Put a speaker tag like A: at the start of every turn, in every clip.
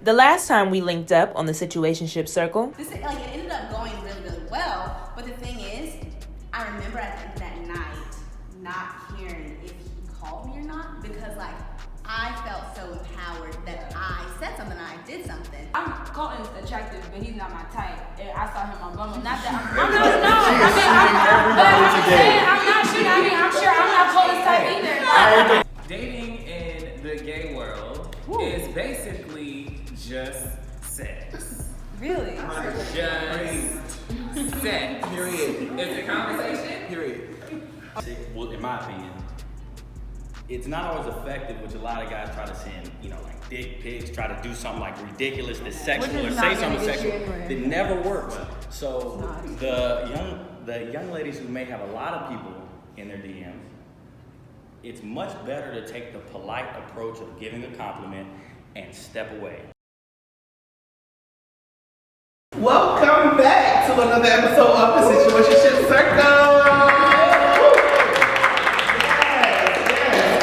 A: The last time we linked up on the Situationship Circle,
B: It ended up going really, really well. But the thing is, I remember at the end of that night not hearing if he called me or not, because I felt so empowered that I said something, I did something.
C: Colton's attractive, but he's not my type. And I saw him on Bumble. Not that I'm not shooting. I'm sure I'm not Colton's type either.
D: Dating in the gay world is basically just sex.
C: Really?
D: Just sex.
E: Period.
D: It's a conversation.
E: Period.
F: Well, in my opinion, it's not always effective, which a lot of guys try to send, dick pics, try to do something ridiculous that's sexual or say something sexual that never works. So the young ladies who may have a lot of people in their DMs, it's much better to take the polite approach of giving a compliment and step away.
E: Welcome back to another episode of the Situationship Circle.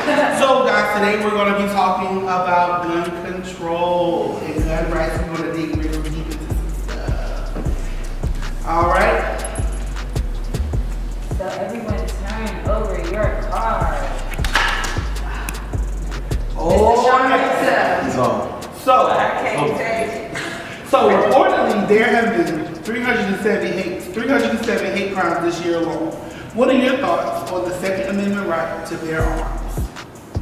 E: Yes. So guys, today we're going to be talking about gun control and gun rights. We're going to dig real deep into some stuff. All right.
C: So everyone turn over your card.
E: So reportedly, there have been 307 hate crimes this year alone. What are your thoughts on the Second Amendment right to bear arms?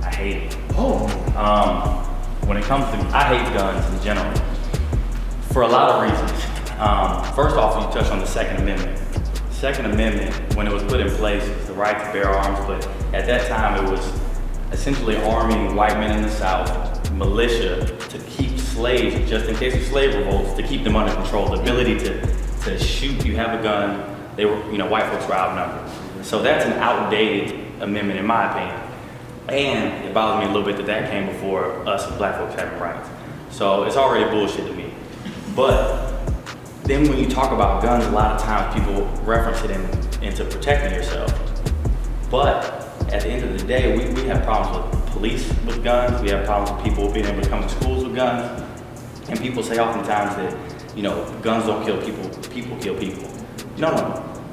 F: I hate it.
E: Oh.
F: When it comes to, I hate guns in general for a lot of reasons. First off, you touched on the Second Amendment. Second Amendment, when it was put in place, was the right to bear arms, but at that time it was essentially arming white men in the South, militia, to keep slaves, just in case of slave revolts, to keep them under control. The ability to shoot, you have a gun, they were, white folks were outnumbered. So that's an outdated amendment in my opinion. And it bothers me a little bit that came before us black folks having rights. So it's already bullshit to me. But then when you talk about guns, a lot of times people reference it into protecting yourself. But at the end of the day, we have problems with police with guns. We have problems with people being able to come to schools with guns. And people say oftentimes that, guns don't kill people, people kill people. No,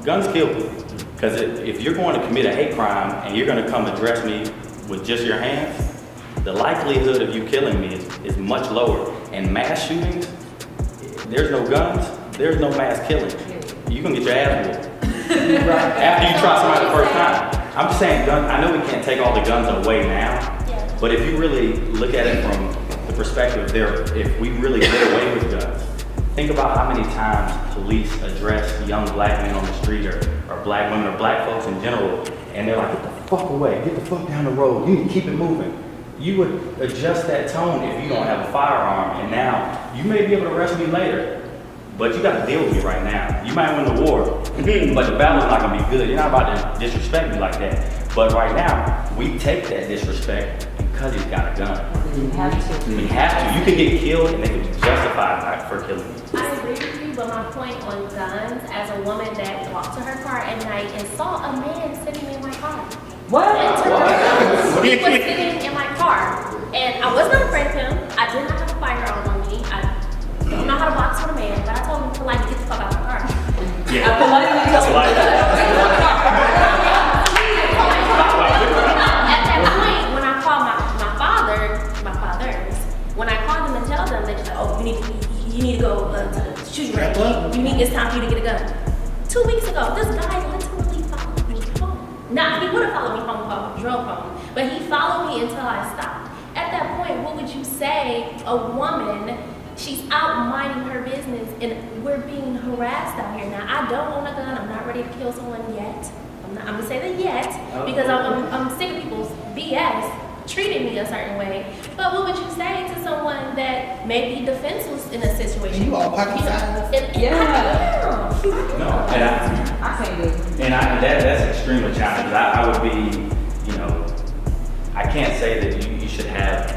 F: guns kill people. Because if you're going to commit a hate crime and you're going to come address me with just your hands, the likelihood of you killing me is much lower. And mass shootings, there's no guns, there's no mass killing. You're going to get your ass whooped. After you try somebody the first time. I'm just saying, I know we can't take all the guns away now, but if you really look at it from the perspective if we really get away with guns, think about how many times police address young black men on the street or black women or black folks in general, and they're like, get the fuck away, get the fuck down the road, you need to keep it moving. You would adjust that tone if you don't have a firearm, and now you may be able to arrest me later, but you got to deal with me right now. You might win the war, but the battle's not going to be good. You're not about to disrespect me like that. But right now, we take that disrespect because he's got a gun.
C: You have to.
F: We have to. You could get killed and they could be justified for killing you.
G: I agree with you, but my point on guns, as a woman that walked to her car at night and saw a man sitting in my car.
C: What?
G: He was sitting in my car, and I was not afraid of him. I did not have a firearm on me. I don't know how to box with a man, but I told him to get the fuck out of the car.
F: Yeah.
G: At that point, when I called my fathers, when I called them and tell them that, you need to go to the shooting range. It's time for you to get a gun. 2 weeks ago, this guy literally followed me home. Now, he would have followed me home if I drove home, but he followed me until I stopped. At that point, what would you say a woman, she's out minding her business and we're being harassed out here. Now, I don't own a gun. I'm not ready to kill someone yet. I'm going to say that yet because I'm sick of people's BS treating me a certain way. But what would you say to someone that may be defenseless in a situation?
E: You all pocket size.
F: No, that's extremely challenging. I would be, I can't say that you should have,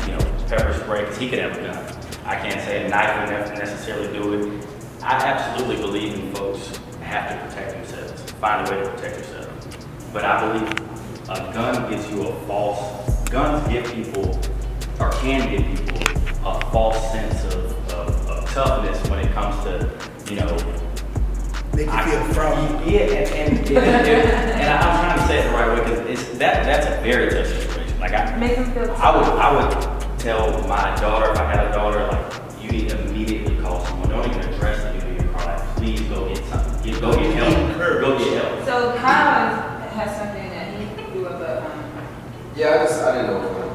F: pepper spray because he could have a gun. I can't say a knife would necessarily do it. I absolutely believe in folks have to protect themselves, find a way to protect yourself. But I believe a gun gives you guns give people, or can give people, a false sense of toughness when it comes to, you know,
E: Make you feel from.
F: yeah, and I'm trying to say it the right way because that's a very tough situation. Like
C: Make him feel
F: I would tell my daughter, if I had a daughter, like you need to immediately call someone. Don't even address the dude in your car. Like, please go get something. Go get help. Go get help.
C: So Kyle has something that he grew up
H: Yeah, I didn't know where to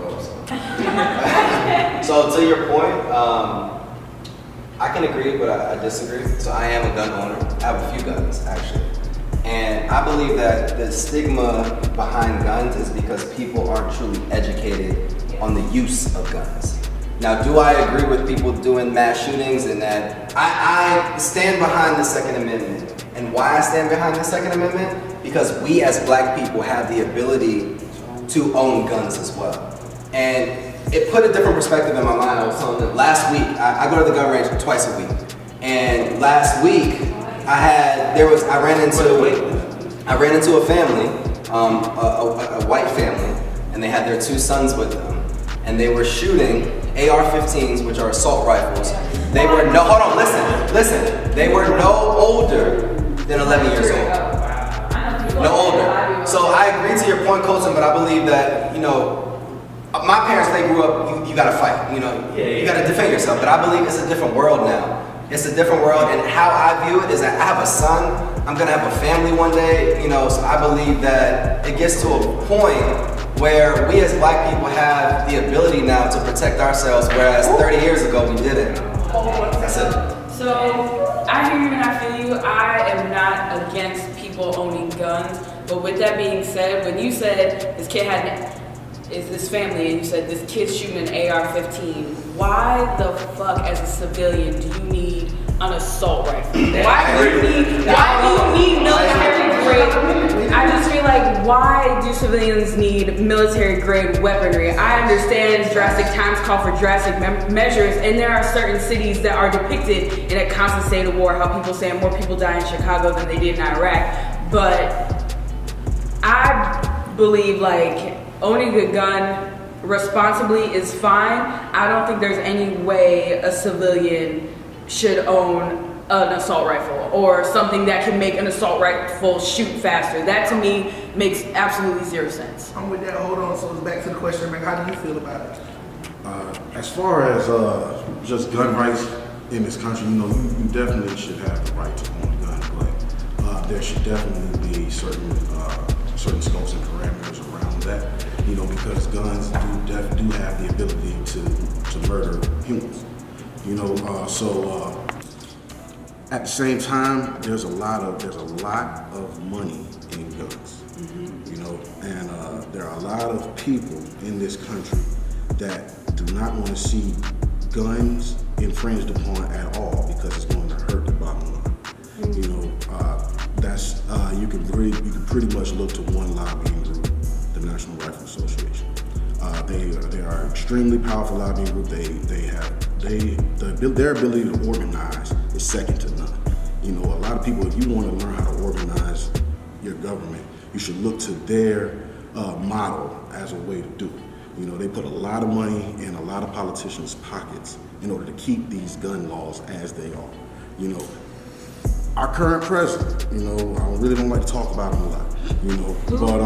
H: go. So to your point, I can agree, but I disagree. So I am a gun owner. I have a few guns, actually. And I believe that the stigma behind guns is because people aren't truly educated on the use of guns. Now, do I agree with people doing mass shootings and that? I stand behind the Second Amendment. And why I stand behind the Second Amendment? Because we as black people have the ability to own guns as well. And it put a different perspective in my mind. I was telling them last week, I go to the gun range twice a week. And last week, I ran into a family, a white family, and they had their 2 sons with them. And they were shooting AR-15s, which are assault rifles. They were listen, they were no older than 11 years old. No older. So I agree to your point, Colton, but I believe that, you know, my parents, they grew up, you gotta fight, you know, you gotta defend yourself. But I believe it's a different world now. It's a different world, and how I view it is that I have a son, I'm gonna have a family one day, you know, so I believe that it gets to a point where we as black people have the ability now to protect ourselves, whereas 30 years ago we didn't. That's it.
C: So I hear you and I feel you. I am not against people owning guns, but with that being said, when you said this kid is this family, and you said this kid's shooting an AR-15, why the fuck, as a civilian, do you need an assault rifle? Why do you need military grade? I just feel like, why do civilians need military grade weaponry? I understand drastic times call for drastic measures, and there are certain cities that are depicted in a constant state of war. How people say more people die in Chicago than they did in Iraq, but I believe like owning a gun responsibly is fine. I don't think there's any way a civilian should own an assault rifle or something that can make an assault rifle shoot faster. That to me makes absolutely zero sense.
E: I'm with that. Hold on. So it's back to the question, man. How do you feel about it?
I: As far as just gun rights in this country, you know, you definitely should have the right to own a gun, but there should definitely be certain scopes and parameters around that, you know, because guns do have the ability to murder humans, you know. At the same time, there's a lot of money in guns, you know, and there are a lot of people in this country that do not want to see guns infringed upon at all because it's going to hurt the bottom line. You know, you can pretty much look to one lobbying group, the National Rifle Association. They are an extremely powerful lobbying group. Their ability to organize is second to none. You know, a lot of people, if you want to learn how to organize your government, you should look to their model as a way to do it. You know, they put a lot of money in a lot of politicians' pockets in order to keep these gun laws as they are. You know, our current president, you know, I really don't like to talk about him a lot, you know, but you know what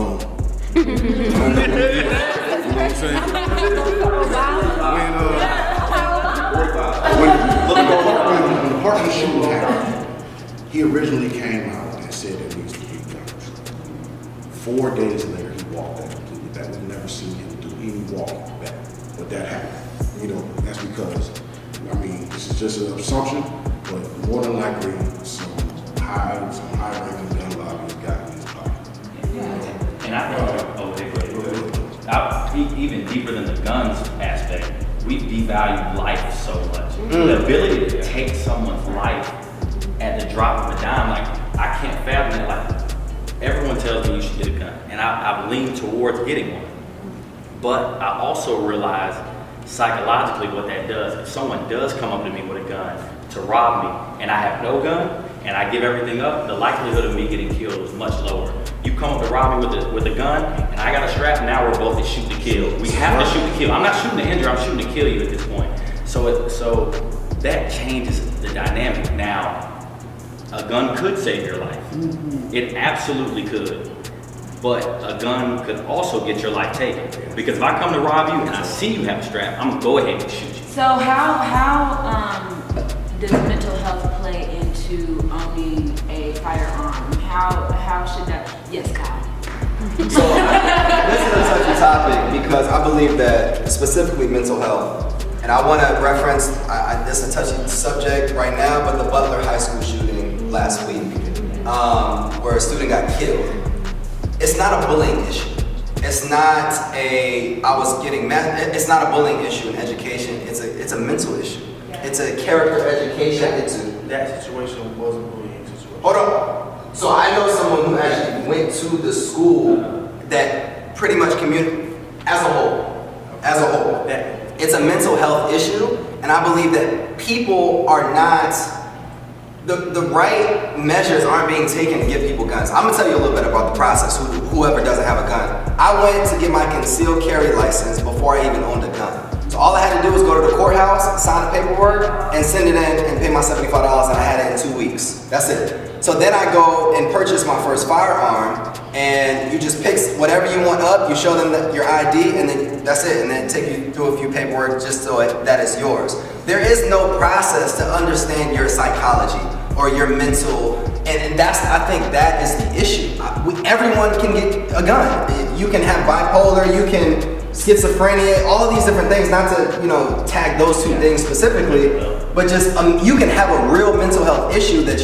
I: I'm saying? When the Parkland shooting happened, he originally came out and said there needs to be guns. 4 days later, he walked out completely back. We've never seen him do any walking back, but that happened. You know, that's because, I mean, this is just an assumption, but more than likely, some high-ranking gun lobbyists got in his pocket.
F: And I think, even deeper than the guns aspect, we devalue life so much. The ability to take someone's life at the drop of a dime, like, I can't fathom it. Like, everyone tells me you should get a gun, and I've leaned towards getting one. But I also realize psychologically what that does. If someone does come up to me with a gun to rob me, and I have no gun, and I give everything up, the likelihood of me getting killed is much lower. You come up to rob me with a gun, and I got a strap, and now we're both to shoot to kill. We have to shoot to kill. I'm not shooting to injure, I'm shooting to kill you at this point. So that changes the dynamic. Now, a gun could save your life. It absolutely could. But a gun could also get your life taken. Because if I come to rob you and I see you have a strap, I'm gonna go ahead and shoot you.
C: So how does mental health play into owning a firearm? How should that? Yes, Kyle.
H: So this is a touchy topic because I believe that specifically mental health, and I want to reference, this is a touchy subject right now, but the Butler High School shooting last week, where a student got killed. It's not a bullying issue. It's not it's not a bullying issue in education. It's a mental issue. It's a character education.
I: That situation was a bullying situation.
H: Hold on. So I know someone who actually went to the school that pretty much as a whole. It's a mental health issue, and I believe that people are not, the right measures aren't being taken to give people guns. I'm gonna tell you a little bit about the process, whoever doesn't have a gun. I went to get my concealed carry license before I even owned a gun. So all I had to do was go to the courthouse, sign the paperwork, and send it in and pay my $75, and I had it in 2 weeks. That's it. So then I go and purchase my first firearm, and you just pick whatever you want up, you show them your ID, and then that's it, and then take you through a few paperwork just so that it's yours. There is no process to understand your psychology or your mental, and I think that is the issue. Everyone can get a gun. You can have bipolar, you can schizophrenia, all of these different things, not to tag those two things specifically, but just you can have a real mental health issue that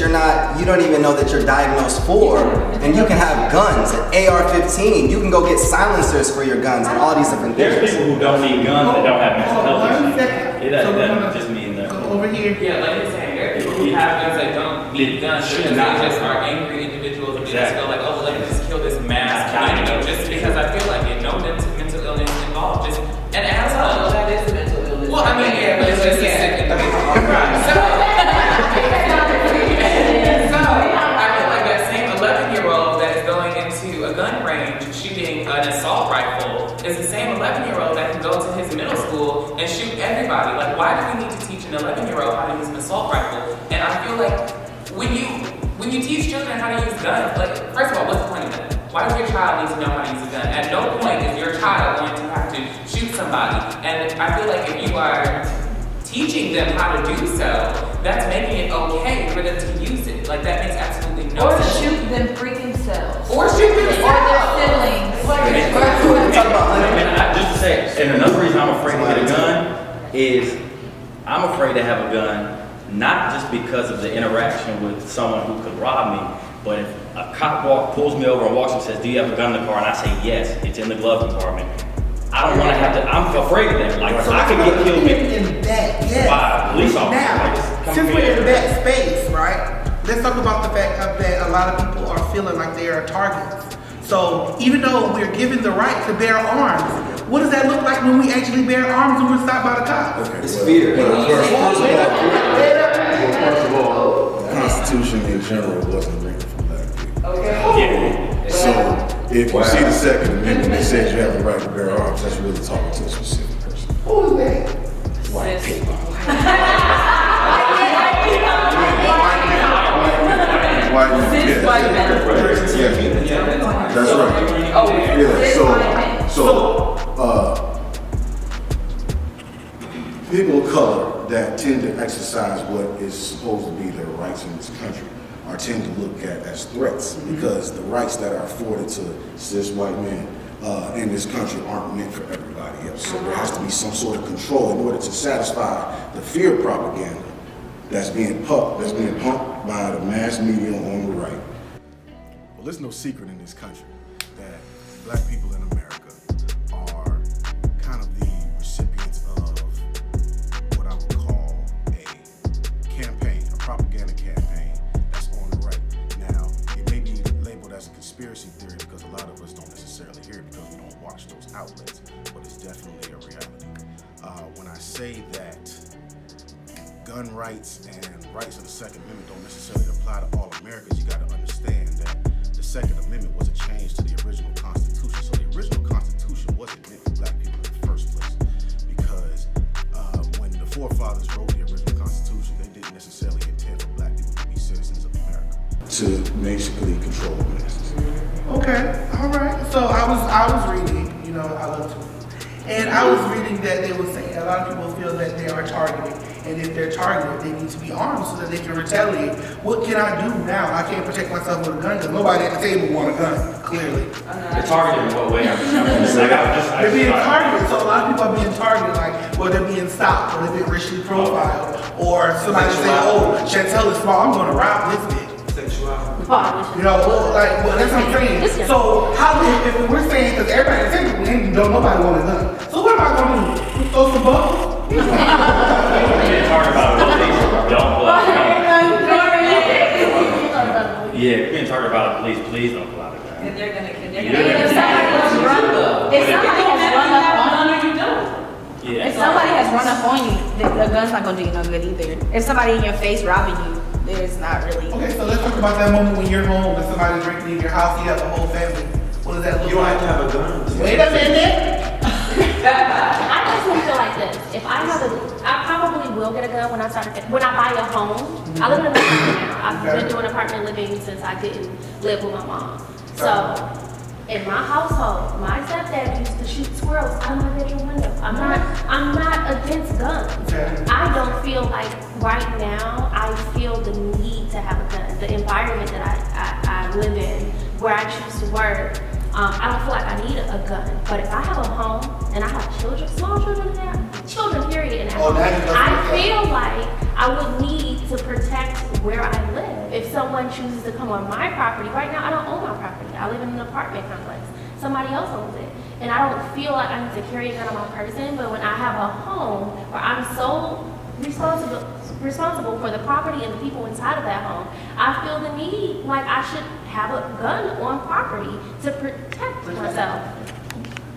H: you don't even know that you're diagnosed for, and you can have guns, an AR-15, you can go get silencers for your guns and all these different things.
F: There's people who don't need guns that don't have mental health
E: One
F: issues.
E: second.
F: It doesn't just mean that.
E: Go over here.
D: Yeah, like you're saying, there are people who have guns that don't need guns because they just are angry individuals and they just feel like, oh, let me just kill this mass community just because I feel like it. No mental illness involved. Just an asshole.
J: That is a mental illness.
D: Well, I mean, yeah, but it's just a sick individual. Right. So I feel like that same 11-year-old that is going into a gun range shooting an assault rifle is the same 11-year-old that can go to his middle school and shoot everybody. Like, why do we need to teach an 11-year-old how to use an assault rifle? And I feel like when you teach children how to use guns, like, first of all, what's the point of that? Why does your child need to know how to use a gun? At no point is your child going to have to shoot somebody. And I feel like if you are teaching them how to do so, that's making it okay for them to use it. Like, that makes absolutely no
J: Or
D: sense.
J: shoot them freaking selves.
D: Or shoot themselves.
J: Or their siblings.
F: Just to say, and another reason I'm afraid to get a gun is I'm afraid to have a gun, not just because of the interaction with someone who could rob me, but if a cop pulls me over and walks and says, do you have a gun in the car? And I say, yes, it's in the glove compartment. I don't want to have to, I'm afraid of that. Like,
E: So
F: I could get killed
E: in that, yes.
F: by a police officer.
E: Now, since we're in that space, right? Let's talk about the fact that a lot of people are feeling like they are targets. So even though we're given the right to bear arms, what does that look like when we actually bear arms when we're stopped by the cops?
I: Okay,
H: It's fear.
I: First of all, the Constitution in general wasn't written for black people.
J: Okay.
I: So if you see the Second Amendment that says you have the right to bear arms, that's really talking to a specific person.
E: Who is that?
I: White people. White men.
J: Cis white men.
I: Yeah, that's right.
J: Oh,
I: Yeah, so people of color that tend to exercise what is supposed to be their rights in this country are tend to look at as threats because the rights that are afforded to cis white men in this country aren't meant for everybody else. So there has to be some sort of control in order to satisfy the fear propaganda that's being pumped by the mass media on the right. Well, there's no secret in this country that black people in America are kind of the recipients of what I would call a campaign, a propaganda campaign that's on the right. Now, it may be labeled as a conspiracy theory because a lot of us don't necessarily hear it because we don't watch those outlets, but it's definitely a reality. When I say that gun rights and rights of the Second Amendment don't necessarily apply to all Americans, you got to understand that the Second Amendment was a change to the original Constitution. So the original Constitution wasn't meant for black people in the first place because when the forefathers wrote the original Constitution,
E: And I was reading that they were saying a lot of people feel that they are targeted. And if they're targeted, they need to be armed so that they can retaliate. What can I do now? I can't protect myself with a gun because nobody at the table want a gun, clearly.
F: They're targeted in what way?
E: They're being targeted. So a lot of people are being targeted, like, well, they're being stopped, or they're being racially profiled, or somebody say, oh, Chantel is small, I'm going to rob this bitch. You know, like, well, that's what I'm saying. So, how if we're saying, because everybody at the table, don't nobody want a gun. So, what am I going to do? Throw some bubbles?
F: We're getting targeted by the police. Don't pull out the gun. Yeah, we're getting targeted by the police. Please don't pull out the gun.
J: And they're gonna
G: If somebody has run up on you, the gun's not gonna do you no good either. If somebody in your face robbing you, there's not really.
E: Okay, so let's talk about that moment when you're home and somebody's drinking in your house, you have a whole family. What does that look
H: You don't
E: like?
H: have to have a gun.
E: Wait a minute.
G: I personally feel like this. If I have I probably will get a gun when I buy a home. I live in an apartment now. I've been doing apartment living since I didn't live with my mom. So, in my household, my stepdad used to shoot squirrels out of my bedroom window. I'm not against guns. I don't feel like right now I feel the need to have a gun. The environment that I live in, where I choose to work, I don't feel like I need a gun. But if I have a home and I have children, small children, children period, in that home, I feel like I would need to protect where I live. If someone chooses to come on my property, right now I don't own my property. I live in an apartment complex. Somebody else owns it. And I don't feel like I need to carry a gun on my person, but when I have a home where I'm so responsible for the property and the people inside of that home, I feel the need, like I should have a gun on property to protect myself.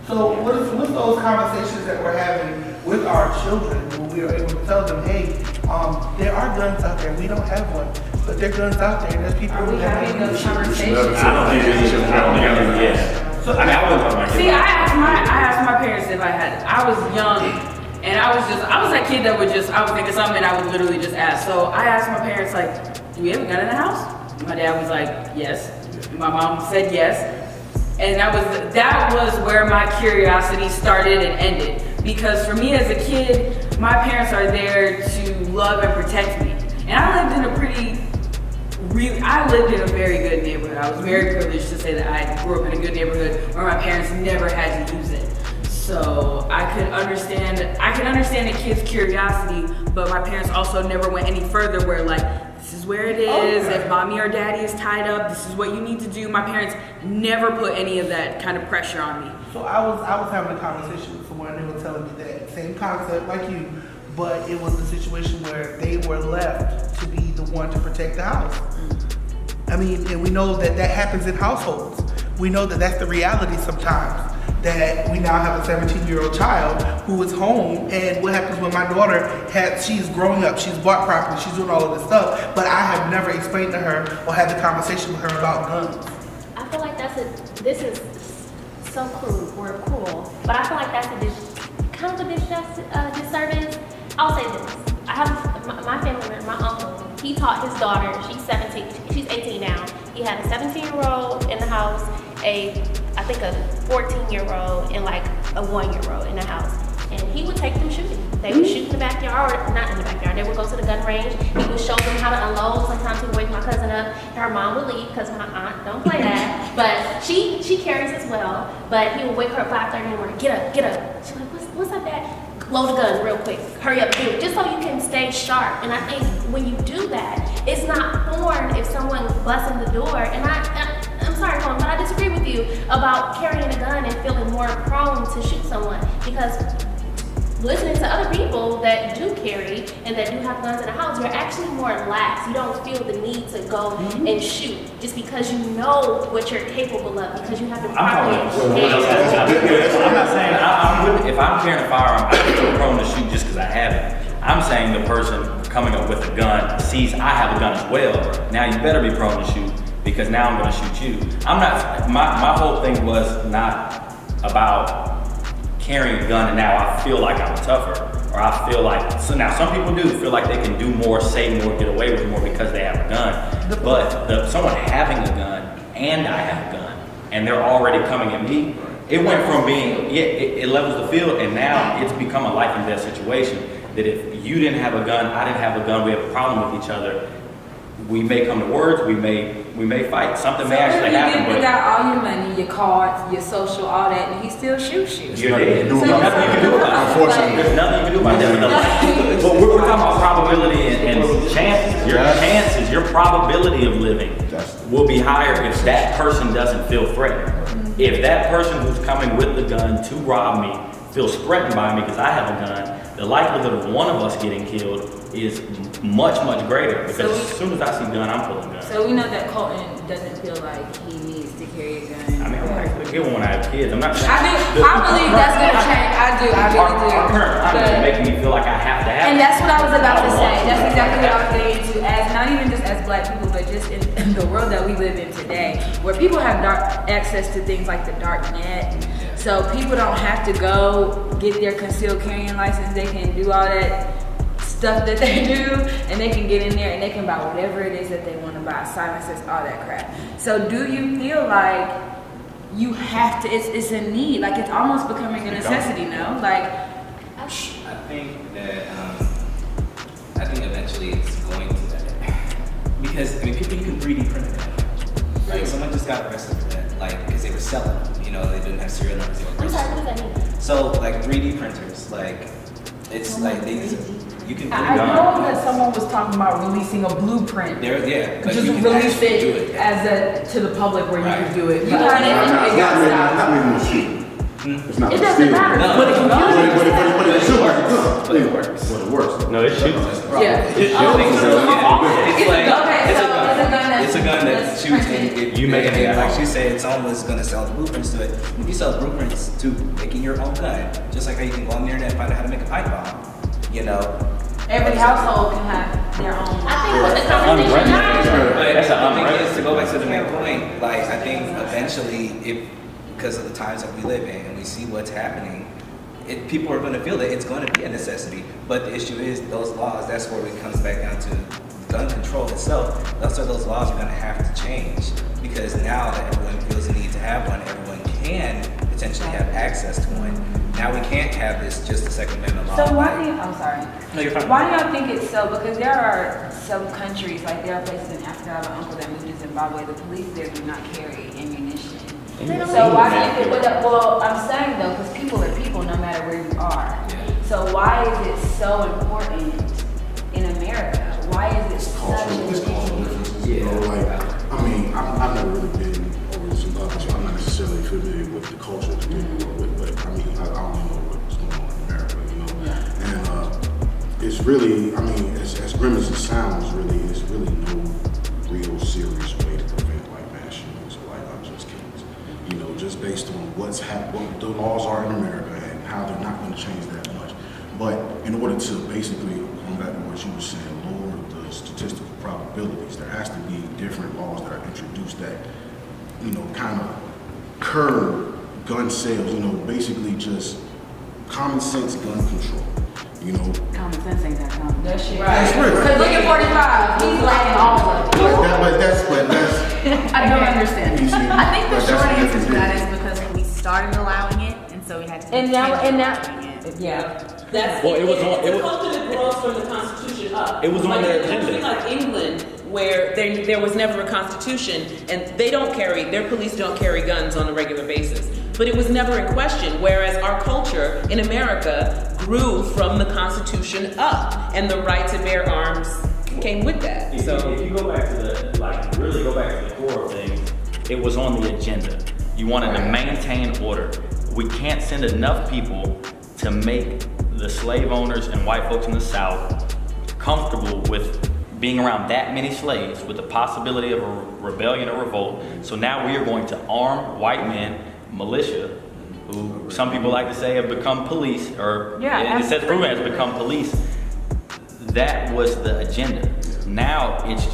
E: So what's those conversations that we're having with our children when we are able to tell them, hey, there are guns out there, we don't have one, but there are guns out there, and there's people who have
J: having those
E: guns.
J: conversations?
C: See, I asked my parents if I had it. I was young, and I was that kid that I was thinking something, and I would literally just ask. So I asked my parents, like, do we have a gun in the house? My dad was like, yes. My mom said yes. And that was where my curiosity started and ended. Because for me as a kid, my parents are there to love and protect me. And I lived in a very good neighborhood. I was very privileged to say that I grew up in a good neighborhood where my parents never had to use it. So I could understand a kid's curiosity, but my parents also never went any further where like, this is where it is, if mommy or daddy is tied up, this is what you need to do. My parents never put any of that kind of pressure on me.
E: So I was having a conversation with someone and they were telling me that same concept like you, but it was a situation where they were left to be the one to protect the house. I mean, and we know that happens in households. We know that that's the reality sometimes. That we now have a 17-year-old child who is home, and what happens when my daughter she's growing up, she's bought property, she's doing all of this stuff, but I have never explained to her or had the conversation with her about guns.
G: I feel like this is so cruel or cool, but I feel like that's a disservice. I'll say this. I have my family member, my uncle, he taught his daughter, she's 18 now. He had a 17-year-old in the house, I think a 14-year-old and like a 1-year-old in the house. And he would take them shooting. They would shoot in the backyard, or not in the backyard, they would go to the gun range. He would show them how to unload. Sometimes he would wake my cousin up. Her mom would leave because my aunt don't play that. But she carries as well. But he would wake her up 5:30 in the morning, get up. She's like, what's up, Dad? Load the gun real quick. Hurry up, do it. Just so you can stay sharp. And I think when you do that, it's not foreign if someone busts in the door. And I'm sorry, Mom, but I disagree with you about carrying a gun and feeling more prone to shoot someone. Because listening to other people that do carry and that do have guns in the house, you're actually more lax. You don't feel the need to go and shoot just because you know what you're capable of, because you have been properly educated.
F: I'm not saying if I'm carrying a firearm, I feel prone to shoot just because I have it. I'm saying the person coming up with a gun sees I have a gun as well. Now you better be prone to shoot because now I'm going to shoot you. I'm not. My whole thing was not about carrying a gun and now I feel like I'm tougher, or I feel like, so now some people do feel like they can do more, say more, get away with more because they have a gun. But someone having a gun and I have a gun and they're already coming at me, It went from being, it levels the field, and now it's become a life and death situation. That if you didn't have a gun, I didn't have a gun, we have a problem with each other. We may come to words, we may fight. Something may actually happen.
J: You got all your money, your cards, your social, all that, and he still shoots you.
F: You're dead. There's nothing you can do about it. Unfortunately, there's nothing you can do about that. But we're talking about probability and chances. Your chances, your probability of living will be higher if that person doesn't feel threatened. If that person who's coming with the gun to rob me feels threatened by me because I have a gun, the likelihood of one of us getting killed is much, much greater. Because as soon as I see a gun, I'm pulling a gun.
J: So we know that Colton doesn't feel like he needs to carry a gun.
F: I mean, I'm actually get one when I have kids. I'm not saying.
J: I believe that's gonna change. I really do.
F: Our current climate is making me feel like I have to have.
J: And that's what I was about to say. That's exactly what I was getting into. As not even just as black people, but just in the world that we live in today, where people have access to things like the dark net. So people don't have to go get their concealed carrying license. They can do all that stuff that they do, and they can get in there and they can buy whatever it is that they want to buy, silencers, all that crap. So do you feel like you have to? It's a need. Like it's almost becoming a necessity. No, like.
H: I think that I think eventually it's going to that, because I mean people, you can 3D print it. Like someone just got arrested for that, like because they were selling. You know, they didn't have serial numbers.
G: I'm sorry, what does that mean?
H: So like 3D printers, like it's like you can.
K: I know that someone was talking about releasing a blueprint.
H: But
K: just
H: you can
K: release
H: actually do
K: it as to the public where you can do it.
J: You got it.
I: Not maybe a machine. It's not
K: It doesn't matter.
H: No.
K: But it
I: still works.
H: But it works.
I: But it works.
F: No, it shoots.
K: Yeah.
H: It's a gun that shoots, and
F: You make it
H: like she said, someone was gonna sell the blueprints to it. If you sell blueprints to making your own gun, just like how you can go on the internet and find out how to make a pipe bomb, you know.
J: Every household can have their own.
G: I think what the conversation now.
H: But
F: That's
H: the thing is, to go back to the main point, like I think eventually, because of the times that we live in and we see what's happening, people are going to feel that it's going to be a necessity. But the issue is those laws. That's where it comes back down to gun control itself. Those laws are going to have to change, because now that everyone feels the need to have one, everyone can potentially have access to one. Now we can't have this just a Second Amendment law.
J: So why do you? I'm sorry.
H: No, you're fine.
J: Why do y'all think it's so? Because there are some countries, like there are places in Africa. I have an uncle that moved to Zimbabwe. The police there do not carry ammunition. So why do you think? Well, I'm saying though, because people are people, no matter where you are. So why is it so important in America? Why is it such a
I: Cultural differences. You know, like, I mean, I've never really been over to Zimbabwe, so I'm not necessarily familiar with the culture that they grew up with, but I mean, I only know what's going on in America, you know? And it's really, I mean, as grim as it sounds, it's really no real serious way to prevent like mass shootings or like unjust killings. You know, just based on what the laws are in America and how they're not going to change that much. But in order to basically, going back to what you were saying, lower the statistical probabilities, there has to be different laws that are introduced that, you know, kind of curb gun sales, you know, basically just common sense gun control, you know.
J: Common sense ain't that common. That shit.
I: That's right.
J: Because look at 45. He's lacking all of it.
I: But that's
J: I don't understand.
I: you see,
B: I think the
I: but that's
B: short
I: the
B: answer to that
I: difference.
B: is because we started allowing it, and so we had to.
J: And now,
B: yeah.
L: That's
F: Well, it was on-
L: it's
F: it
L: a
F: was-
L: culture that grows from the Constitution up.
F: It was on their
L: a country
F: agenda.
L: like England, where there was never a constitution, and their police don't carry guns on a regular basis. But it was never in question, whereas our culture in America grew from the Constitution up, and the right to bear arms came with that.
F: If you go back to really go back to the core of things, it was on the agenda. You wanted to maintain order. We can't send enough people to make the slave owners and white folks in the South comfortable with being around that many slaves, with the possibility of a rebellion or revolt. So now we are going to arm white men, militia, who some people like to say have become police, or it says proven has become police. That was the agenda. Now it's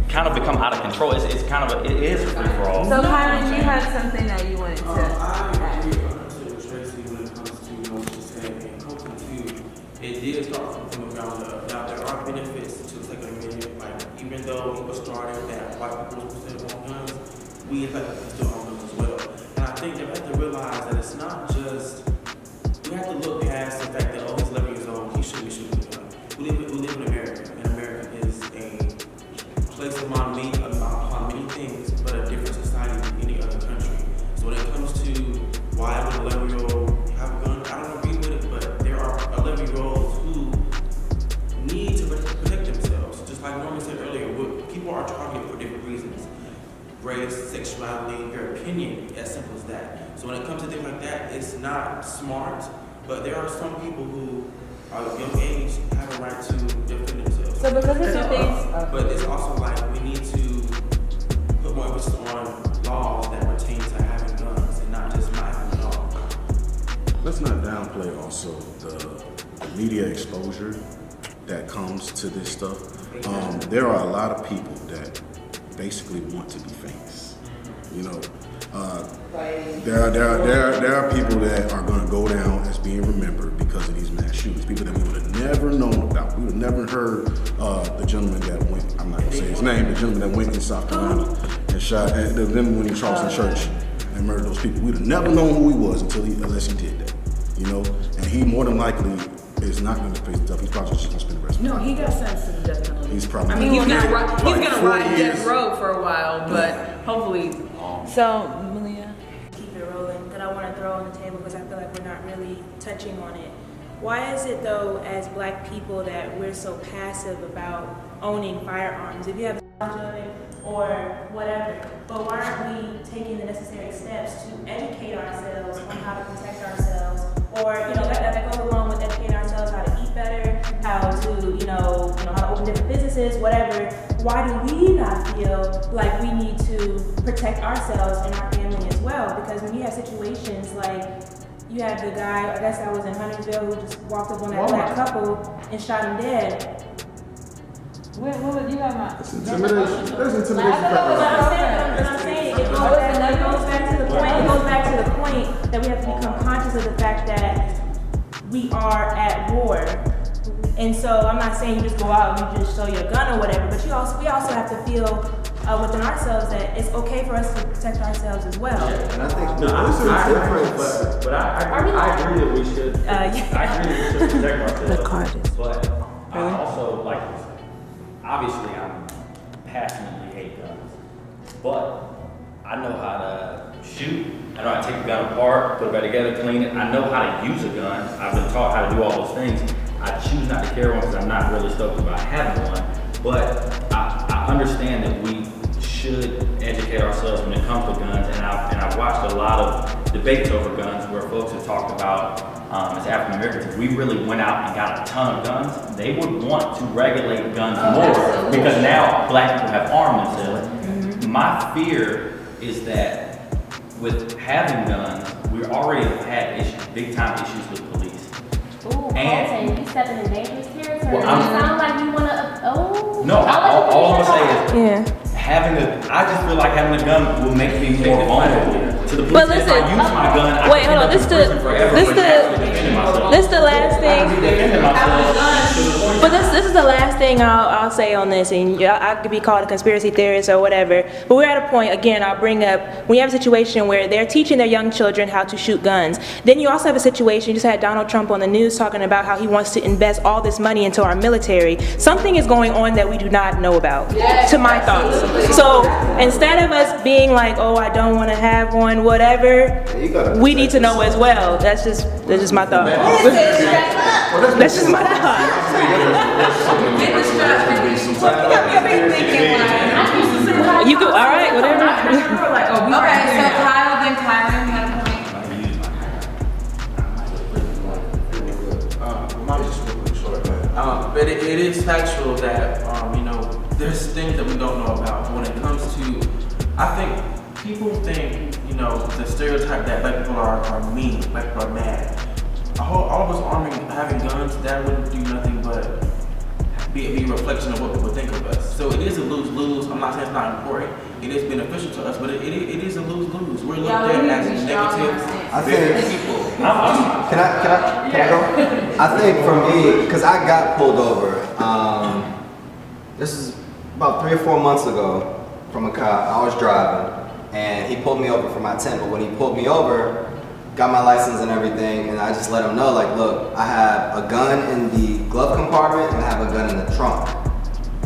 F: kind of become out of control. It is a free for all.
J: So, Kyron, you had something that you wanted to
M: I agree 100% Tracy when it comes to what you said, and culture too. It did start from the ground up. Now there are benefits to Second Amendment. Like even though it was started that white people still own guns, we as black people still own guns as well. smart, but there are some people who are of young age have a right to defend themselves.
J: So because it's two things.
M: But it's also like we need to put more emphasis on laws that pertain to having guns and not just not having dogs.
I: Let's not downplay also the media exposure that comes to this stuff. There are a lot of people that basically want to be famous. You know, there are people that are going to go down as being remembered because of these mass shootings. People that we would have never known about. We would have never heard the gentleman that went. I'm not going to say his name. The gentleman that went in South Carolina and shot at them when he Charleston Church and murdered those people. We'd have never known who he was unless he did that. You know, and he more than likely is not going to face death. He's probably just going to spend the rest of his life.
K: No, he got sentenced to the death penalty.
I: He's probably.
K: I mean, he's gonna ride
I: 4 years.
K: death row for a while, but hopefully.
J: So, Malia.
N: Keep it rolling that I want to throw on the table because I feel like we're not really touching on it. Why is it though, as black people, that we're so passive about owning firearms? If you have knowledge of it or whatever, but why aren't we taking the necessary steps to educate ourselves on how to protect ourselves? Or, that goes along with educating ourselves how to eat better, how to, how to open different businesses, whatever. Why do we not feel like we need to protect ourselves and our family as well? Because when you have situations like, you had the guy, I guess that was in Huntersville, who just walked up on that black couple and shot him dead.
J: What would you have about?
I: It's intimidation. There's intimidation.
N: But I'm saying it goes back to the point. It goes back to the point that we have to become conscious of the fact that we are at war. And so I'm not saying you just go out and you just show your gun or whatever, but we also have to feel within ourselves that it's okay for us to protect ourselves as well.
H: And I think
F: but I agree that we should. I agree that we should protect ourselves.
A: The card is.
F: But I also like. Obviously, I passionately hate guns, but I know how to shoot. I know how to take a gun apart, put it back together, clean it. I know how to use a gun. I've been taught how to do all those things. I choose not to carry one because I'm not really stoked about having one. But I understand that we should educate ourselves when it comes to guns, and I've watched a lot of debates over guns where folks have talked about, as African Americans, if we really went out and got a ton of guns, they would want to regulate guns more because now black people have armed themselves. Mm-hmm. My fear is that with having guns, we already have had issues, big time issues with police.
G: Ooh,
F: and
G: you stepping in dangerous territory.
F: Well,
G: you sound like you wanna.
F: No, all I'm gonna say is I just feel like having a gun will make me more vulnerable to the police.
A: But listen,
F: if I use my gun, I
A: wait,
F: can
A: hold on.
F: end up in prison forever for actually defending myself.
A: This the last thing.
F: I can be defending myself.
A: But this is the last thing I'll say on this, and I could be called a conspiracy theorist or whatever. But we're at a point, again, I'll bring up, when you have a situation where they're teaching their young children how to shoot guns, then you also have a situation, you just had Donald Trump on the news talking about how he wants to invest all this money into our military. Something is going on that we do not know about, to my thoughts. So instead of us being like, oh, I don't want to have one, whatever, we need to know as well. That's just my thought. That's just my thought. You go, all right, whatever.
J: Okay, so Kyle, then Kyron had a
M: point. But it is factual that there's things that we don't know about when it comes to. I think people think the stereotype that black people are mean, black people are mad. All of us having guns, that wouldn't do nothing but be a reflection of what people think of us. So it is a lose-lose. I'm not saying it's not important. It is beneficial to us, but it is a lose-lose. We're looked at as negative.
H: I think. Can I go? I think for me, because I got pulled over. This is about 3 or 4 months ago from a cop. I was driving, and he pulled me over for my tent. But when he pulled me over, got my license and everything, and I just let him know, like, look, I have a gun in the glove compartment and I have a gun in the trunk.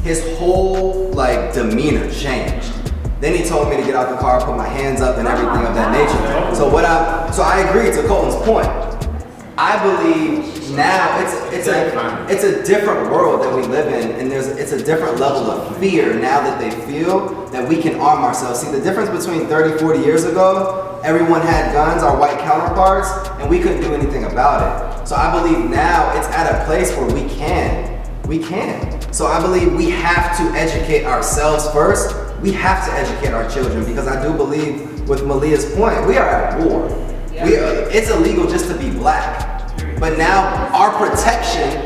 H: His whole demeanor changed. Then he told me to get out the car, put my hands up and everything of that nature. So I agree to Colton's point. I believe now it's a different world that we live in, and it's a different level of fear now that they feel that we can arm ourselves. See, the difference between 30, 40 years ago, everyone had guns, our white counterparts, and we couldn't do anything about it. So I believe now it's at a place where we can. So I believe we have to educate ourselves first. We have to educate our children, because I do believe, with Malia's point, we are at war. It's illegal just to be black. But now our protection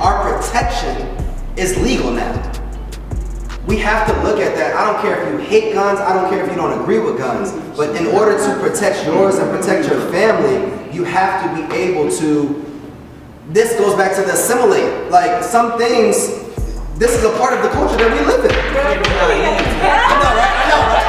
H: is legal now. We have to look at that. I don't care if you hate guns, I don't care if you don't agree with guns, but in order to protect yours and protect your family, you have to be able to, this goes back to the assimilate. Like, some things, this is a part of the culture that we live in. I know, right?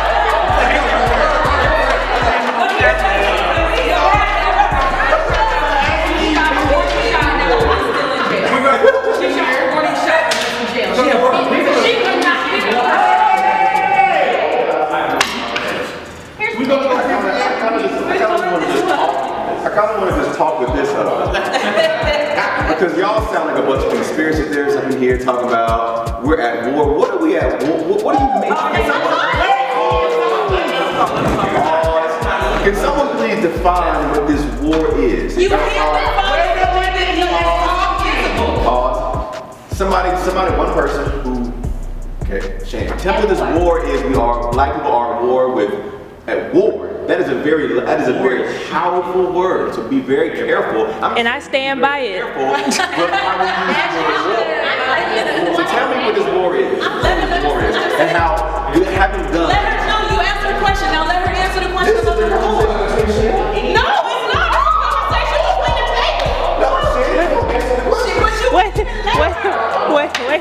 O: I kind of want to just talk with this because y'all sound like a bunch of conspiracy theorists up in here talking about we're at war. What are we at war? What do you mean? Can someone please define what this war is? You can't define it. Pause. Somebody, one person who, okay, Shane, tell me what this war is. Black people are at war. That is a very powerful word, so be very careful.
A: And I stand by it.
O: So tell me what this war is. And how having guns.
L: Let her know you answered the question. Now let her answer the question about the war. No, it's not our conversation between the people.
A: Wait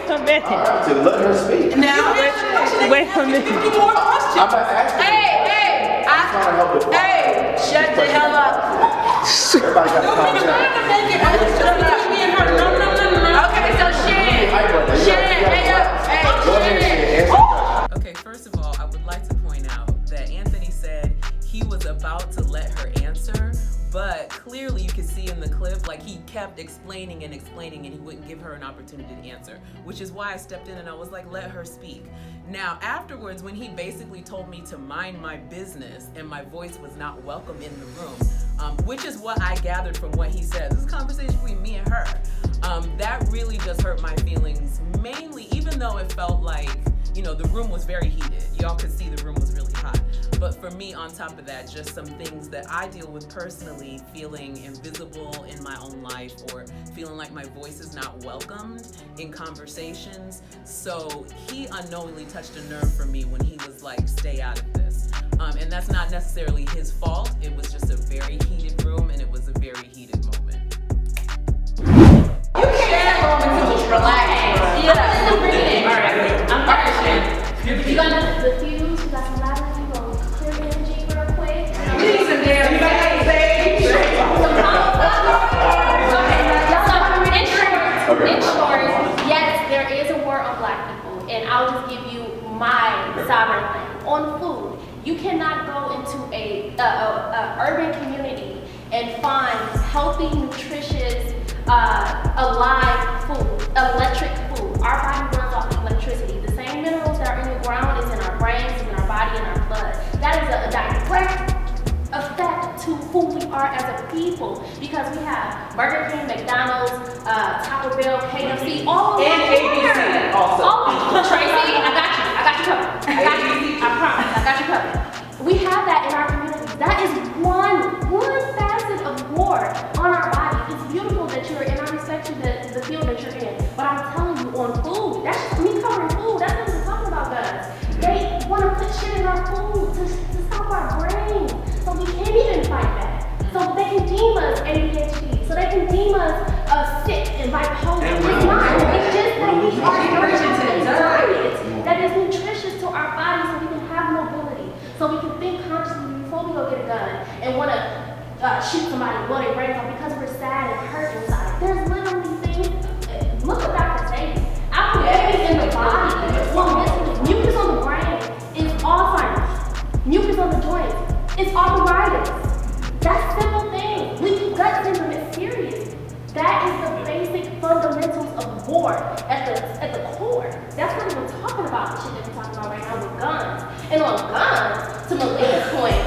A: a minute.
O: To let her speak.
L: Now,
A: wait a minute.
O: I'm not asking.
L: Hey, shut the hell up.
O: Everybody got to calm down.
L: Okay, so Shannon, Okay, first of all, I would like to point out that Anthony said he was about to let her answer, but clearly you could see in the clip, like, he kept explaining and he wouldn't give her an opportunity to answer, which is why I stepped in and I was like, let her speak. Now, afterwards, when he basically told me to mind my business and my voice was not welcome in the room, which is what I gathered from what he said. This is a conversation between me and her. That really just hurt my feelings, mainly, even though it felt like, the room was very heated. Y'all could see the room was really hot. But for me, on top of that, just some things that I deal with personally, feeling invisible in my own life or feeling like my voice is not welcomed in conversations. So he unknowingly touched a nerve for me when he was like, stay out of this. And that's not necessarily his fault. It was just a very heated room and it was a very heated moment.
G: You can't just relax. Yeah. All right. You got the fuse, you got some batteries, you gonna clear the energy real quick.
L: We need some damn
G: In short, yes, there is a war on black people, and I'll just give you my sovereign land. On food, you cannot go into a urban community and find healthy, nutritious, alive food, electric food. Our body runs off electricity. The same minerals that are in the ground is in our brains, is in our body, and our blood. That is a direct effect to who we are as a people, because we have Burger King, McDonald's, Taco Bell, KFC, all
L: and ABC also.
G: Tracy, I got you covered. I promise, I got you covered. We have that in our communities. That is one facet of war on our body. It's beautiful that you're in. I respect you, the field that you're in. But I'm telling you, on food, that's just me covering food. That's not even talking about guns. They want to put shit in our food to stop our brains, so we can't even fight back. So they can deem us ADHD. So they can deem us sick and bipolar. It's not. It's just that we are nourishing to diet that is nutritious to our bodies, so we can have mobility, so we can think consciously before we go get a gun and want to shoot somebody, blow their brains off because we're sad and hurt inside. There's literally things. Look at Dr. Sadie. I put babies in the body. Well, listen, mucus on the brain is Alzheimer's. Mucus on the joints is arthritis. That's simple things. Leaky gut syndrome is serious. war at the core. That's what we're talking about, the shit that we're talking about right now with guns. And on guns, to Malia's point,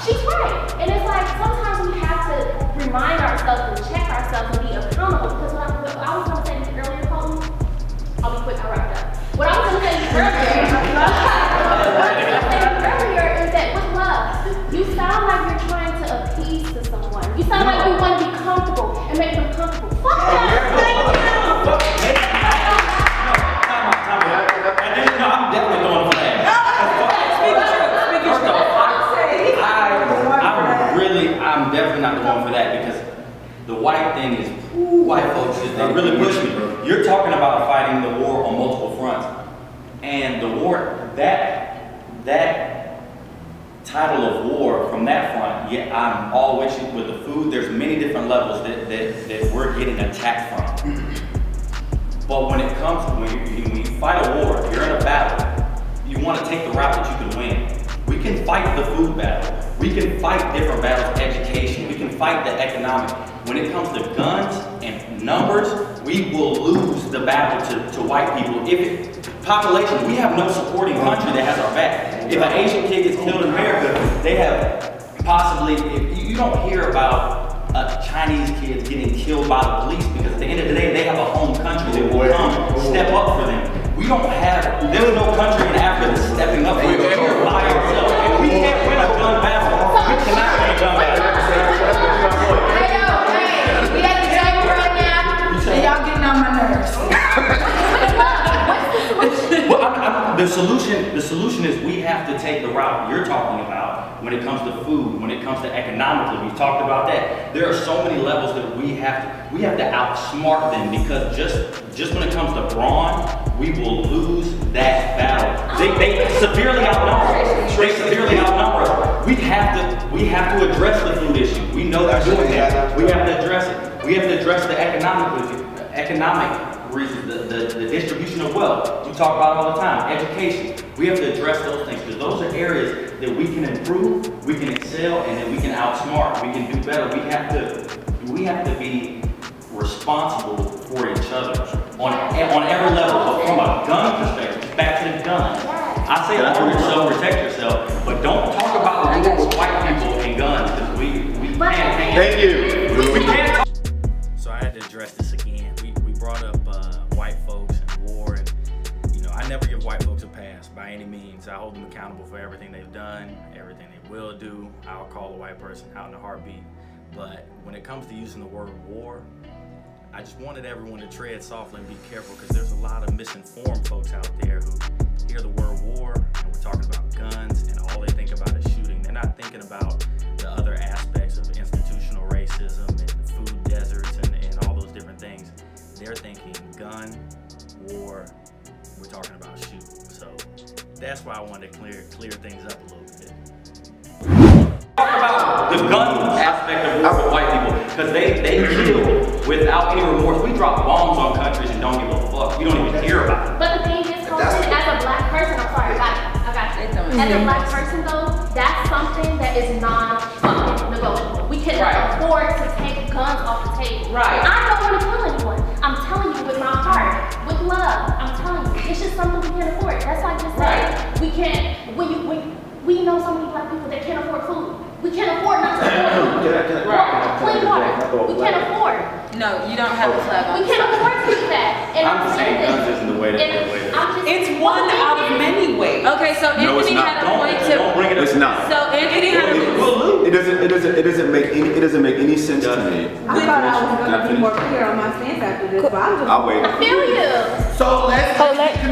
G: she's right. And it's like sometimes we have to remind ourselves and check ourselves and be accountable. Because what I was going to say earlier, Colton, I'll be quick, I wrapped up. What I was going to say earlier is that with love, you sound like you're trying to appease to someone. You sound like you want to be comfortable and make them comfortable. Fuck that.
F: I'm definitely going for that. I'm definitely not going for that because the white thing is, white folks, they really push me. You're talking about fighting the war on multiple fronts. And the war, that title of war from that front, yeah, I'm all with you with the food. There's many different levels that we're getting attacked from. But when it comes to when you fight a war, you're in a battle, you want to take the route that you can win. We can fight the food battle. We can fight different battles, education. We can fight the economic. When it comes to guns and numbers, we will lose the battle to white people. Population, we have no supporting country that has our back. If an Asian kid gets killed in America, they have possibly, you don't hear about Chinese kids getting killed by the police because at the end of the day, they have a home country that will come step up for them. We don't have, there's no country in Africa that's stepping up for you by yourself. We can't win a gun battle. We cannot win a gun battle.
J: We at the table right now, and y'all getting on my nerves.
F: The solution is we have to take the route you're talking about when it comes to food, when it comes to economically. We've talked about that. There are so many levels that we have to outsmart them because just when it comes to brawn, we will lose that battle. They severely outnumber us. We have to address the food issue. We know they're doing that. We have to address it. We have to address the economic reasons, the distribution of wealth. We talk about it all the time. Education. We have to address those things because those are areas that we can improve, we can excel, and then we can outsmart. We can do better. We have to be responsible for each other on every level. But from a gun perspective, back to the gun. I say arm yourself, protect yourself, but don't talk about the war with white people and guns because we can't.
O: Thank you.
F: We can't talk. So I had to address this again. We brought up white folks and war, and I never give white folks a pass by any means. I hold them accountable for everything they've done, everything they will do. I'll call a white person out in a heartbeat. But when it comes to using the word war, I just wanted everyone to tread softly and be careful because there's a lot of misinformed folks out there who hear the word war and we're talking about guns and all they think about is shooting. They're not thinking about the other aspects of institutional racism and food deserts and all those different things. They're thinking gun, war, we're talking about shooting. So that's why I wanted to clear things up a little bit. Talk about the gun aspect of war with white people because they kill without any remorse. We drop bombs on countries and don't give a fuck. You don't even hear about it.
G: But the thing is, Colton, as a black person, I'm sorry, I got you. As a black person though, that's something that is non-negotiable. We cannot afford to take guns off the table. Right. I don't want to kill anyone. I'm telling you with my heart, with love, I'm telling you, it's just something we can't afford. That's like just saying we can't, we know so many black people that can't afford food. We can't afford not to afford food. Clean water. We can't afford.
J: No, you don't have a flag on.
G: We can't afford to do that. And
F: I'm saying guns isn't the way to do it.
L: It's one out of many ways.
J: Okay, so Anthony had a point to.
F: Don't bring it up.
O: It's not.
J: So Anthony had a
O: It doesn't make any sense to me.
P: I thought I was going to be more clear on my stance after this, but I'm just.
O: I'll wait.
G: I feel you.
E: So let's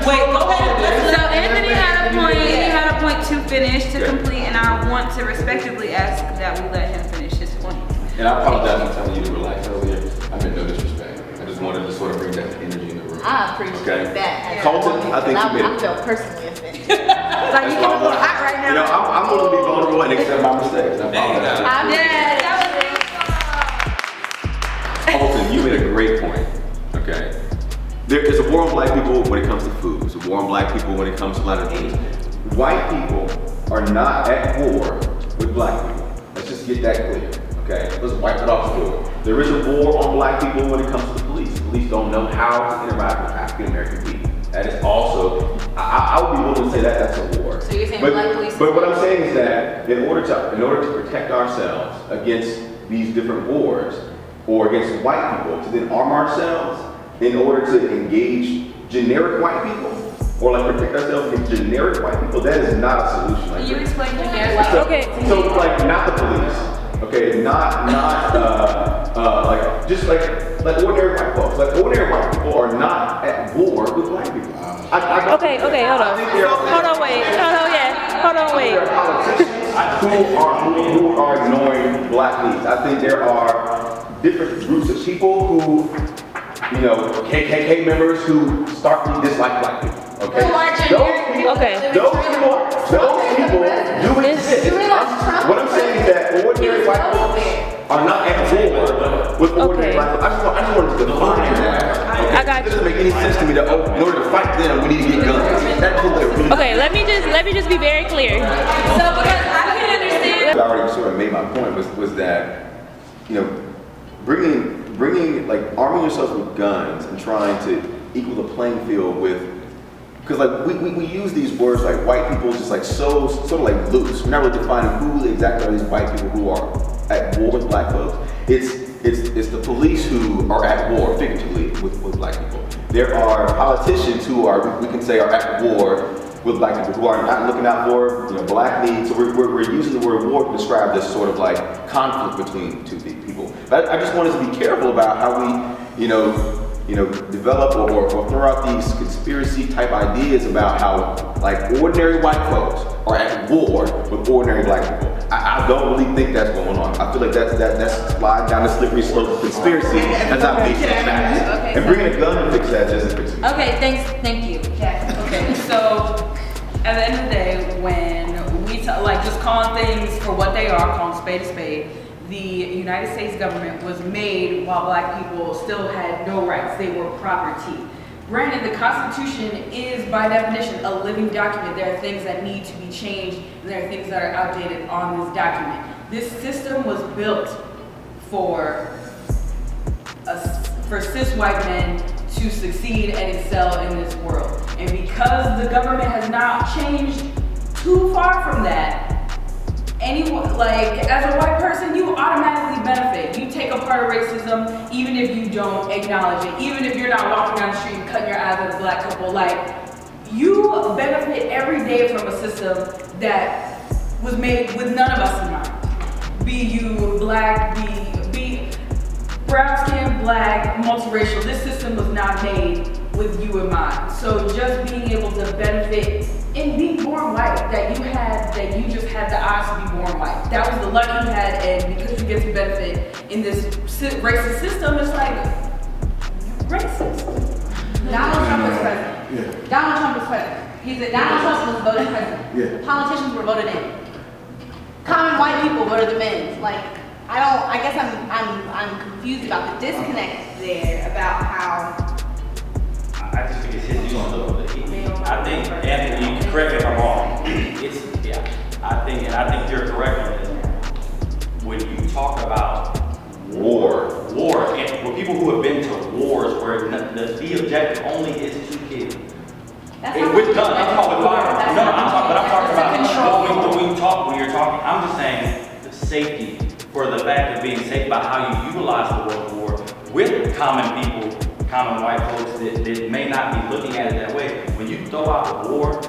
L: Wait, go ahead.
J: So Anthony had a point. He had a point to finish, to complete, and I want to respectively ask that we let him finish his point.
O: And I apologize for telling you to relax earlier. I meant no disrespect. I just wanted to sort of bring that energy in the room.
B: I appreciate that.
O: Colton, I think you made
B: I
O: it.
B: felt personally offended.
P: Like you get a little hot right now.
O: I'm willing to be vulnerable and accept my mistakes. I apologize. Colton, you made a great point. Okay. There is a war on black people when it comes to food. There's a war on black people when it comes to a lot of things. White people are not at war with black people. Let's just get that clear. Okay, let's wipe it off the floor. There is a war on black people when it comes to the police. police don't know how to interact with African American people. That is also, I would be willing to say that that's a war.
J: So you're saying
O: but,
J: black police?
O: But what I'm saying is that in order to protect ourselves against these different wars or against white people, to then arm ourselves in order to engage generic white people or like protect ourselves against generic white people, that is not a solution. Like,
J: Can you explain generic white
O: so like not the police, okay, not like just like ordinary white folks. Like ordinary white people are not at war with black people.
A: Okay, hold on. Hold on, wait.
O: There are politicians who are ignoring black needs. I think there are different groups of people who, you know, KKK members who starkly dislike black people. Okay. Those people do exist. What I'm saying is that ordinary white folks are not at war with ordinary black folks. I just wanted to define that. Okay?
A: I got you.
O: It doesn't make any sense to me that in order to fight them, we need to get guns. That's what they're really.
A: Okay, let me just be very clear.
J: So because I can understand.
O: I already sort of made my point was that, you know, bringing like arming yourself with guns and trying to equal the playing field with. Because like we use these words like white people just like so sort of like loose. We're not really defining who exactly are these white people who are at war with black folks. It's the police who are at war figuratively with black people. There are politicians who are we can say are at war with black people who are not looking out for black needs. So we're using the word war to describe this sort of like conflict between two people. But I just wanted to be careful about how we develop or throw out these conspiracy type ideas about how like ordinary white folks are at war with ordinary black people. I don't really think that's going on. I feel like that's sliding down the slippery slope of conspiracy. That's not based on facts. And bringing a gun to fix that doesn't fix it.
J: Okay, thank you, Jack.
C: Okay, so at the end of the day, when we just calling things for what they are, calling spade a spade, the United States government was made while black people still had no rights. They were property. Granted, the Constitution is by definition a living document. There are things that need to be changed, and there are things that are outdated on this document. This system was built for cis white men to succeed and excel in this world. And because the government has not changed too far from that, anyone, like as a white person, you automatically benefit. You take a part of racism even if you don't acknowledge it. Even if you're not walking down the street and cutting your eyes at a black couple, like you benefit every day from a system that was made with none of us in mind. Be you black, be brown skin, black, multiracial. This system was not made with you in mind. So just being able to benefit and being born white, that you just had the odds to be born white. That was the luck you had, and because you get to benefit in this racist system, it's like racist.
B: Donald Trump was president.
I: Yeah.
B: Donald Trump was president. Donald Trump was voted president.
I: Yeah.
B: Politicians were voted in. Common white people voted them in. Like I guess I'm confused about the disconnect there about how.
F: I just think it's his use of the I think, Anthony, you can correct me if I'm wrong. I think you're correct on this. When you talk about war, and for people who have been to wars where the objective only is to kill. With guns, I'm talking with firearms. No, I'm talking about when you're talking, I'm just saying the safety for the fact of being safe by how you utilize the word war with common people, common white folks that may not be looking at it that way. When you throw out the war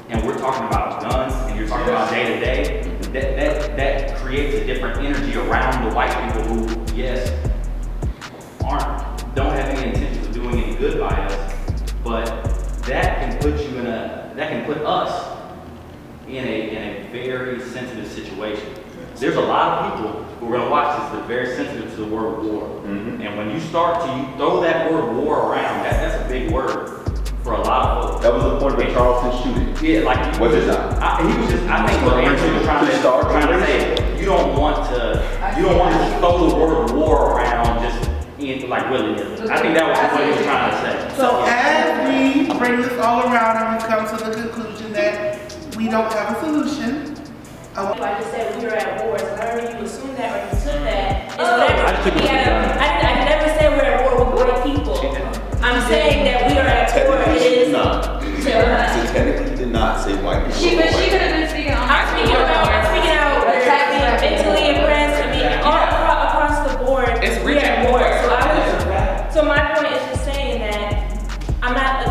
F: and we're talking about guns and you're talking about day to day, that creates a different energy around the white people who, yes, don't have any intentions of doing any good by us, but that can put us in a very sensitive situation. There's a lot of people who are going to watch this that are very sensitive to the word war. Mm-hmm. And when you throw that word war around, that's a big word for a lot of folks.
O: That was the point of the Charleston shooting.
F: Yeah, like I think what Andrew was trying to say, you don't want to just throw the word war around just like willy-nilly. I think that was what he was trying to say.
E: So as we bring this all around and we come to the conclusion that we don't have a solution.
A: I just said we were at war, so however you assume that or you took that, it's whatever. I never said we're at war with white people.
N: So my point is just saying that I'm not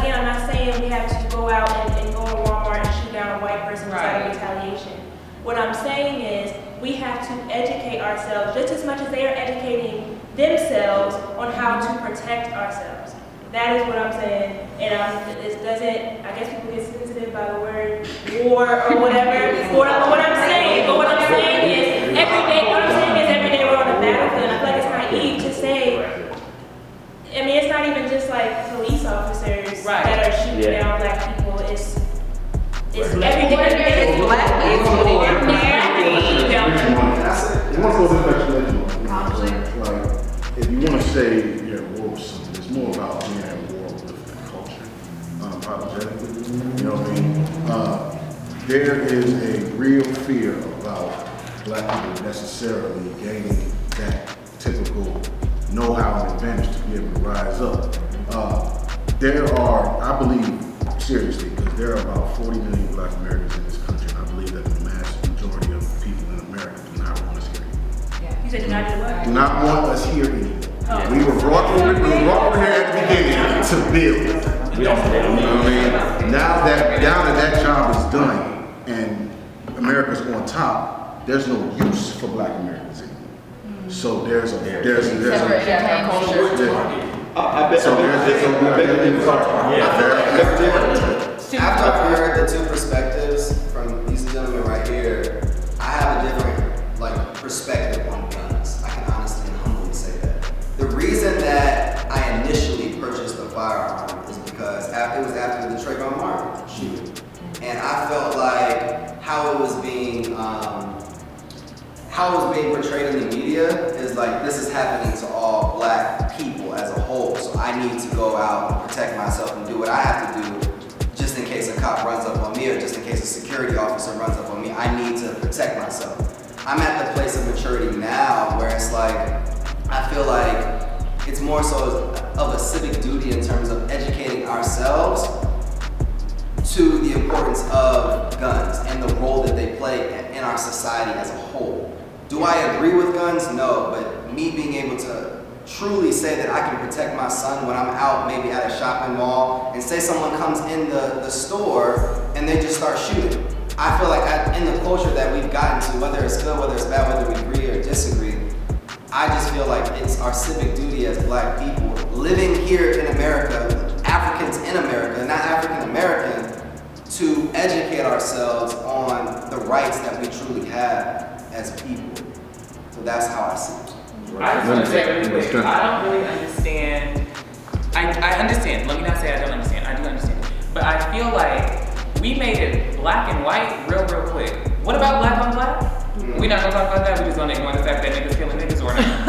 N: saying we have to go out and go to Walmart and shoot down a white person without retaliation. What I'm saying is we have to educate ourselves just as much as they are educating themselves on how to protect ourselves. That is what I'm saying. And it doesn't, I guess people get sensitive by the word war or whatever. What I'm saying is every day we're on a battlefield. I feel like it's naive to say, I mean, it's not even just like police officers that are shooting down black people. It's every day. It's black people.
I: Like, if you want to say you're at war with something, it's more about being at war with the culture, unapologetically. You know what I mean? There is a real fear about black people necessarily gaining that typical know-how and advantage to be able to rise up. There are, I believe, seriously, because there are about 40 million black Americans in this country, and I believe that the mass majority of people in America do not want us here anymore.
N: You said do not do what?
I: Do not want us here anymore. We were brought over here at the beginning to build.
F: We don't say
I: You know what I mean? Now that job is done and America's on top, there's no use for black Americans anymore. So there's a
H: After I've heard the two perspectives from these gentlemen right here, I have a different perspective on guns. I can honestly and humbly say that. The reason that I initially purchased a firearm is because it was after the Trayvon Martin shooting, and I felt like how it was being portrayed in the media is like this is happening to all black people as a whole. So I need to go out and protect myself and do what I have to do just in case a cop runs up on me or just in case a security officer runs up on me. I need to protect myself. I'm at the place of maturity now where it's like, I feel like it's more so of a civic duty in terms of educating ourselves to the importance of guns and the role that they play in our society as a whole. Do I agree with guns? No, but me being able to truly say that I can protect my son when I'm out maybe at a shopping mall and say someone comes in the store and they just start shooting. I feel like in the culture that we've gotten to, whether it's good, whether it's bad, whether we agree or disagree, I just feel like it's our civic duty as black people living here in America, Africans in America, not African American, to educate ourselves on the rights that we truly have as people. So that's how I see it.
D: I just want to say really quick, I don't really understand. I understand. Let me not say I don't understand. I do understand. But I feel like we made it black and white real quick. What about black on black? We're not gonna talk about that. We're just gonna ignore the fact that niggas killing niggas or not.